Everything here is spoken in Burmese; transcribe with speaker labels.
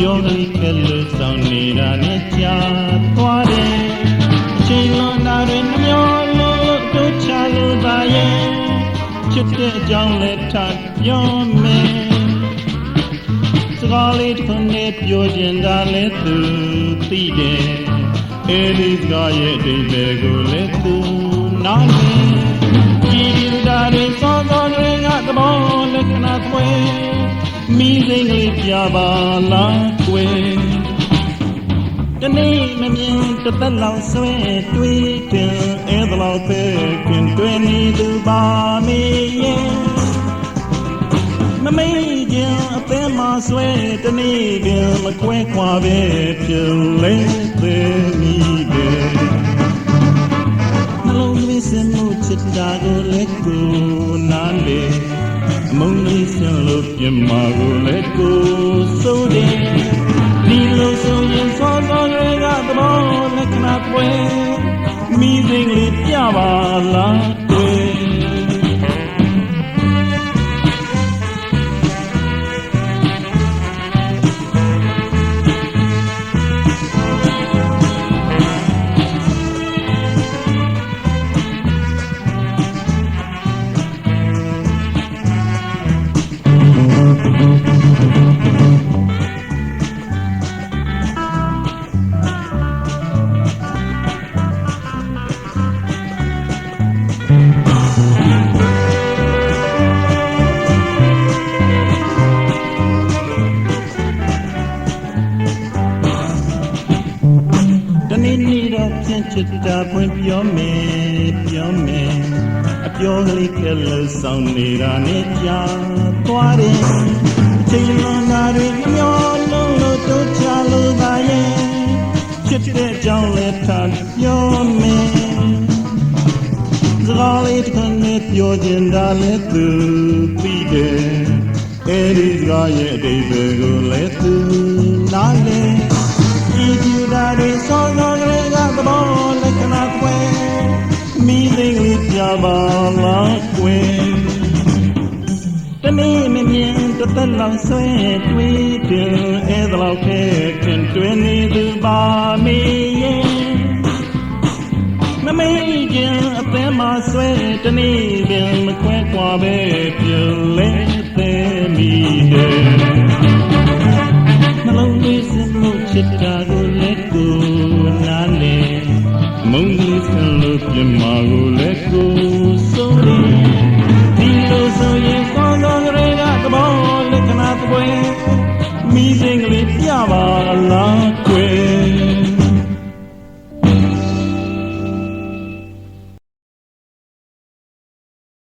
Speaker 1: ပြောလေးကလေးဆောင်နေတာနဲ့ကြာသွားတယ်အချိန်လုံးနာတွေမျောလို့တို့ချလို့ပါရဲ့ချစ်တဲ့အကြောင်းလည်းထပ်ပြောမယ်စကားလေးတစ်ခုနဲ့ပြောချင်တာလည်းသူသိတယ်အဲဒီစကားရဲ့အဓိပ္ပာယ်ကိုလည်းသူနားလည်ကြည်ပြတာတွေစောစောတွေကသဘောလက္ခဏာခွဲမိစိမ့်လေးပြပါလားကွယ်တနေ့မမြင်တစ်သက်လောက်ဆွဲတွေးတင်အဲ့ဒါလောက်ပဲခင်တွေ့နေသူပါမေရဲ့မမေ့ခြင်းအသက်မှာဆွဲတနေ့ကမခွဲခွာပဲဖြစ်လဲသေးမိတယ်နှလုံးသွင်းစမှုချစ်တာကိုလည်းကိုနားလေမုန်းလေးဆင်လို့ပြင်မာကိုလည်းကိုစိုးတယ်ဒီလိုဆိုရင်စောစောတွေကသဘောလက္ခဏာပွဲမိစိမ့်လေးပြပါလားတွေ့ချစ်တာဖွင့်ပြောမယ်ပြောမယ်အပြောကလေးကလေးဆောင်နေတာနဲ့ကြာသွားတယ်အချိန်လုံးနာတွေမျောလုံးလို့တို့ချလို့ပါရဲ့ချစ်တဲ့အကြောင်းလည်းထပ်ပြောမယ်စကားလေးတစ်ခုနဲ့ပြောချင်တာလည်းသူသိတယ်အဲဒီစကားရဲ့အဓိပ္ပာယ်ကိုလည်းသူနားလည်ကြည်ပြတာတွေစောစောကလေးကသဘောလက္ခဏာခွဲမိသိလေးပြပါလားကွယ်တနေ့မမြင်တစ်သက်လောက်ဆွဲတွေးတယ်အဲ့ဒါလောက်ခဲခင်တွေ့နေသူပါမေရဲ့မမေ့ခြင်းအသက်မှာဆွဲတနေ့ပင်မခွဲခွာပဲပြုလဲသေးမိတယ်နှလုံးလေးစမှုချစ်တာကိုလည်းကိုနားလေမုန်းလေးဆန်လို့ပြင်မာကိုလည်းကိုစိုးတယ်ဒီလိုဆိုရင်ကောင်းကောင်း